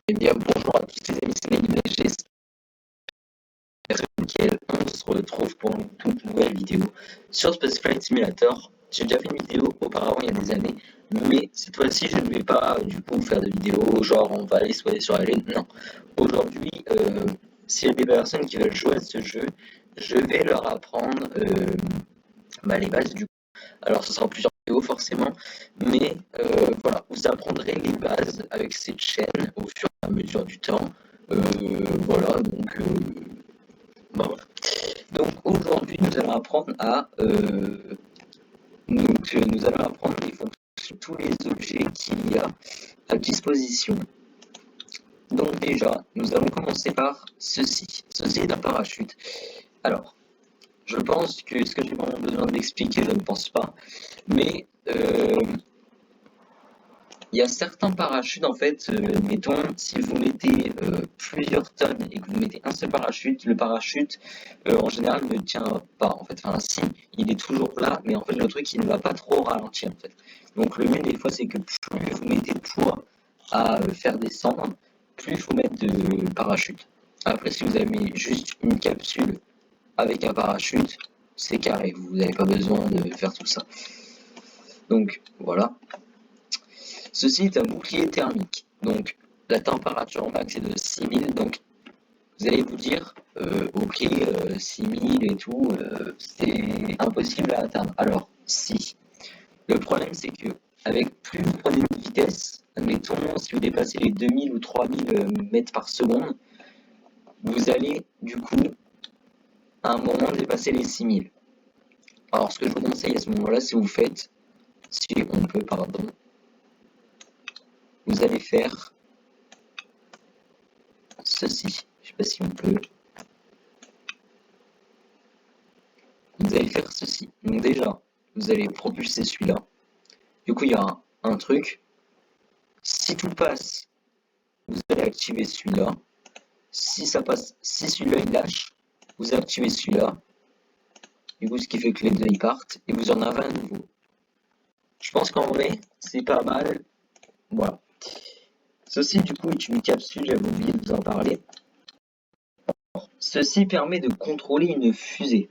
Eh bien, bonjour à tous les amis, c'est Naïm, j'espère que on se retrouve pour une toute nouvelle vidéo sur Space Flight Simulator. J'ai déjà fait une vidéo auparavant il y a des années, mais cette fois-ci je ne vais pas du coup faire de vidéo genre on va aller se sur la Lune, non. Aujourd'hui, s'il y a des personnes qui veulent jouer à ce jeu, je vais leur apprendre les bases du coup. Alors ce sera plusieurs vidéos forcément, mais voilà, vous apprendrez les bases avec cette chaîne au fur et à mesure du temps. Voilà, voilà. Donc aujourd'hui, nous allons apprendre nous allons apprendre les fonctions, tous les objets qu'il y a à disposition. Donc déjà, nous allons commencer par ceci. Ceci est un parachute. Alors, je pense que est-ce que j'ai vraiment besoin de l'expliquer, je ne pense pas. Mais il y a certains parachutes, en fait, mettons, si vous mettez plusieurs tonnes et que vous mettez un seul parachute, le parachute, en général, ne tient pas, en fait. Enfin, si, il est toujours là, mais en fait, le truc, il ne va pas trop ralentir, en fait. Donc, le mieux, des fois, c'est que plus vous mettez de poids à faire descendre, plus il faut mettre de parachute. Après, si vous avez juste une capsule avec un parachute, c'est carré, vous n'avez pas besoin de faire tout ça. Donc, voilà. Ceci est un bouclier thermique, donc la température max est de 6000, donc vous allez vous dire, ok, 6000 et tout, c'est impossible à atteindre. Alors, si. Le problème, c'est que avec plus vous prenez de vitesse, admettons, si vous dépassez les 2000 ou 3000 mètres par seconde, vous allez, du coup, à un moment dépasser les 6000. Alors, ce que je vous conseille à ce moment-là, si vous faites, si on peut, pardon, vous allez faire ceci. Je sais pas si on peut. Vous allez faire ceci. Donc déjà, vous allez propulser celui-là. Du coup, il y a un truc. Si tout passe, vous allez activer celui-là. Si ça passe, si celui-là il lâche, vous activez celui-là. Du coup, ce qui fait que les deux ils partent et vous en avez un nouveau. Je pense qu'en vrai, c'est pas mal. Voilà. Ceci, du coup, est une capsule, j'avais oublié de vous en parler. Ceci permet de contrôler une fusée.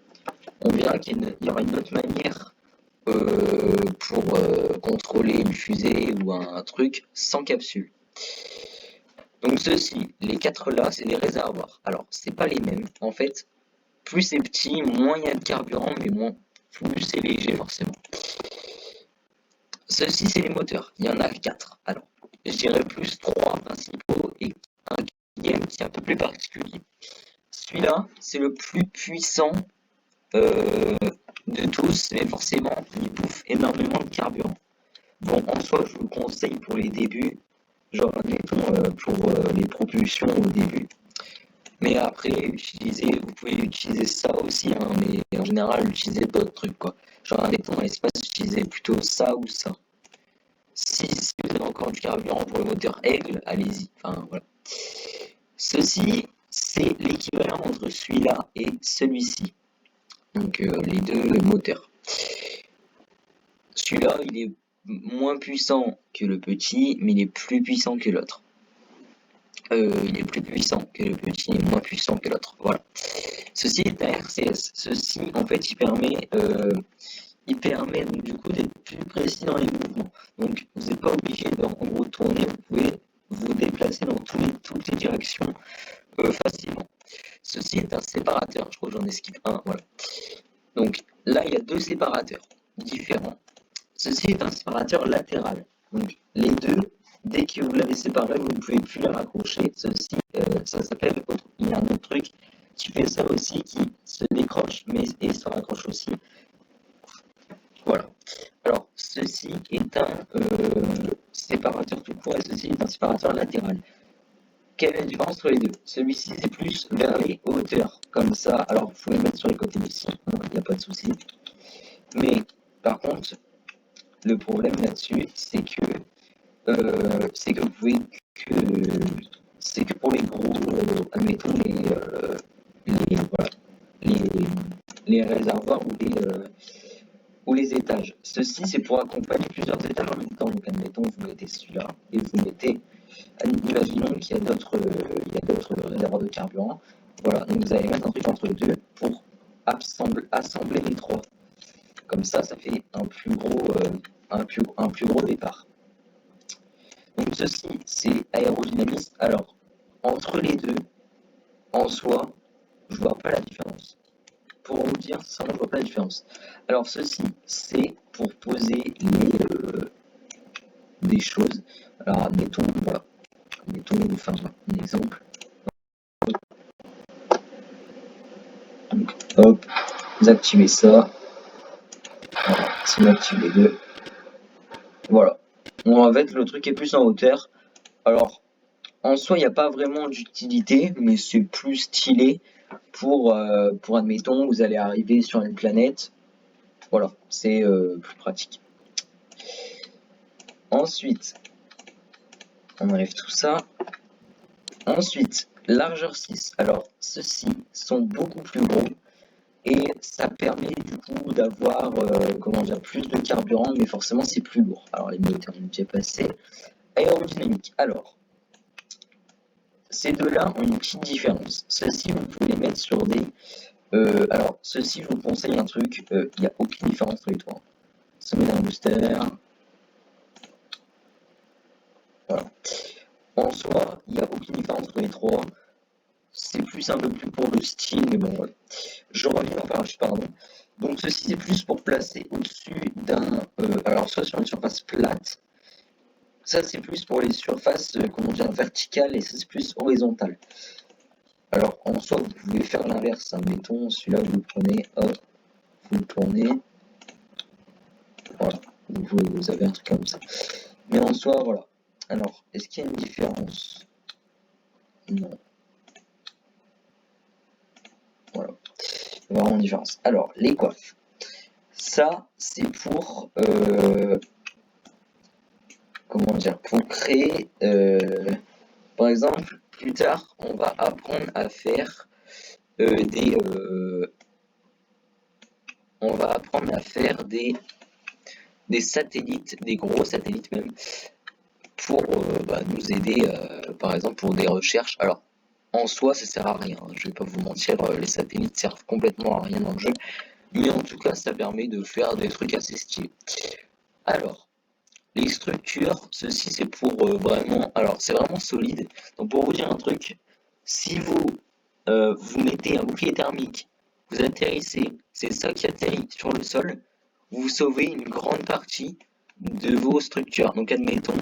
On verra qu'il y aura une autre manière pour contrôler une fusée ou un truc sans capsule. Donc ceci, les quatre là, c'est des réservoirs. Alors, c'est pas les mêmes. En fait, plus c'est petit, moins il y a de carburant, mais plus c'est léger forcément. Ceci, c'est les moteurs. Il y en a quatre. Alors, je dirais plus trois principaux et un quatrième qui est un peu plus particulier. Celui-là, c'est le plus puissant de tous, mais forcément, il bouffe énormément de carburant. Bon, en soi, je vous le conseille pour les débuts, genre, admettons, pour les propulsions au début. Mais après, vous pouvez utiliser ça aussi, hein, mais en général, utilisez d'autres trucs, quoi. Genre, admettons, dans l'espace, utilisez plutôt ça ou ça. Si vous avez encore du carburant pour le moteur Aigle, allez-y. Enfin, voilà. Ceci, c'est l'équivalent entre celui-là et celui-ci. Donc, les deux moteurs. Celui-là, il est moins puissant que le petit, mais il est plus puissant que l'autre. Il est plus puissant que le petit et moins puissant que l'autre. Voilà. Ceci est un RCS. Ceci, en fait, il permet donc, du coup d'être plus précis dans les mouvements. Donc, vous n'êtes pas obligé de en gros tourner, vous pouvez vous déplacer dans toutes les directions facilement. Ceci est un séparateur. Je crois que j'en esquive un. Voilà. Donc là, il y a deux séparateurs différents. Ceci est un séparateur latéral. Donc les deux, dès que vous l'avez séparé, vous ne pouvez plus les raccrocher. Ceci, ça s'appelle, il y a un autre truc qui fait ça aussi, qui se décroche et se raccroche aussi. Voilà. Alors, ceci est un séparateur tout court et ceci est un séparateur latéral. Quelle est la différence entre les deux? Celui-ci, c'est plus vers les hauteurs, comme ça. Alors, vous pouvez le mettre sur les côtés aussi, il n'y a pas de souci. Mais, par contre, le problème là-dessus, c'est que vous pouvez que c'est que pour les gros, admettons voilà, les, les réservoirs ou les étages. Ceci, c'est pour accompagner plusieurs étages en même temps. Donc, admettons, vous mettez celui-là et vous mettez, imaginons qu'il y a d'autres réservoirs de carburant. Voilà, donc vous allez mettre un truc entre deux pour assembler les trois. Comme ça fait un plus gros départ. Donc ceci, c'est aérodynamisme. Alors, entre les deux, en soi, je vois pas la différence. Pour vous dire ça, je vois pas la différence. Alors ceci, c'est pour poser des choses. Alors admettons, voilà, enfin un exemple. Donc hop, vous activez ça. Voilà, si on active les deux, voilà. En fait, le truc est plus en hauteur. Alors, en soi, il n'y a pas vraiment d'utilité, mais c'est plus stylé pour admettons, vous allez arriver sur une planète. Voilà, c'est plus pratique. Ensuite, on enlève tout ça. Ensuite, largeur 6. Alors, ceux-ci sont beaucoup plus gros et ça permet du coup d'avoir comment dire, plus de carburant, mais forcément c'est plus lourd. Alors, les moteurs ont déjà passé. Aérodynamique. Alors, ces deux-là ont une petite différence. Ceux-ci, vous pouvez les mettre sur des... alors, ceux-ci, je vous conseille un truc, il n'y a aucune différence entre les trois. Sommet d'un booster. Voilà. En soi, il n'y a aucune différence entre les trois. C'est plus un peu plus pour le style, mais bon, voilà. Je reviens en parachute, pardon. Donc ceci, c'est plus pour placer au-dessus d'un... alors, soit sur une surface plate. Ça, c'est plus pour les surfaces, comment dire, verticales, et ça, c'est plus horizontal. Alors, en soi, vous pouvez faire l'inverse. Admettons, celui-là, vous le prenez, hop, vous le tournez. Voilà. Vous avez un truc comme ça. Mais en soi, voilà. Alors, est-ce qu'il y a une différence? Non. Voilà. Vraiment une différence. Alors, les coiffes. Ça, c'est pour... comment dire? Pour créer... par exemple, plus tard, on va apprendre à faire des... on va apprendre à faire des satellites, des gros satellites même, pour nous aider, par exemple, pour des recherches. Alors, en soi, ça sert à rien, hein, je vais pas vous mentir, les satellites servent complètement à rien dans le jeu, mais en tout cas, ça permet de faire des trucs assez stylés. Alors, les structures, ceci c'est pour vraiment... Alors, c'est vraiment solide. Donc, pour vous dire un truc, si vous mettez un bouclier thermique, vous atterrissez, c'est ça qui atterrit sur le sol, vous sauvez une grande partie de vos structures. Donc, admettons,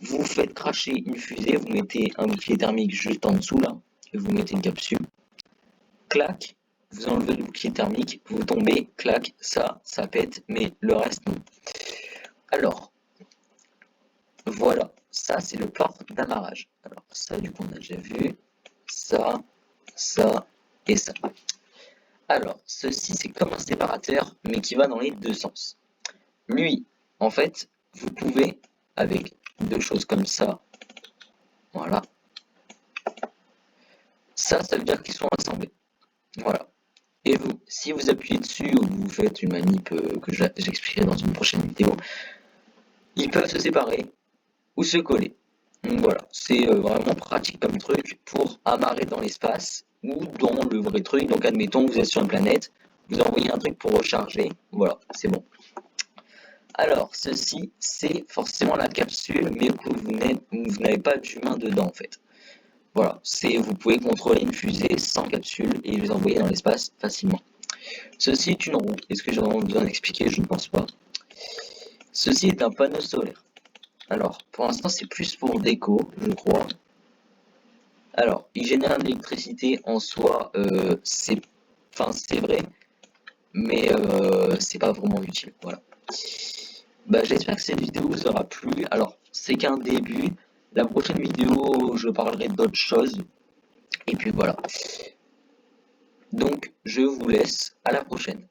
vous faites cracher une fusée, vous mettez un bouclier thermique juste en dessous, là, et vous mettez une capsule. Clac, vous enlevez le bouclier thermique, vous tombez, clac, ça pète, mais le reste, non. Alors, voilà, ça c'est le port d'amarrage. Alors ça du coup on a déjà vu, ça et ça. Alors ceci c'est comme un séparateur mais qui va dans les deux sens. Lui, en fait, vous pouvez avec deux choses comme ça, voilà. Ça veut dire qu'ils sont assemblés. Voilà. Et vous, si vous appuyez dessus ou vous faites une manip que j'expliquerai dans une prochaine vidéo, ils peuvent se séparer ou se coller. Donc voilà, c'est vraiment pratique comme truc pour amarrer dans l'espace ou dans le vrai truc. Donc admettons, vous êtes sur une planète, vous envoyez un truc pour recharger, voilà, c'est bon. Alors, ceci, c'est forcément la capsule, mais que vous n'avez pas d'humain dedans en fait. Voilà, vous pouvez contrôler une fusée sans capsule et les envoyer dans l'espace facilement. Ceci est une roue. Est-ce que j'ai vraiment besoin d'expliquer? Je ne pense pas. Ceci est un panneau solaire. Alors, pour l'instant, c'est plus pour déco, je crois. Alors, il génère de l'électricité en soi, c'est vrai, mais c'est pas vraiment utile. Voilà. Bah, j'espère que cette vidéo vous aura plu. Alors, c'est qu'un début. La prochaine vidéo, je parlerai d'autres choses. Et puis voilà. Donc, je vous laisse. À la prochaine.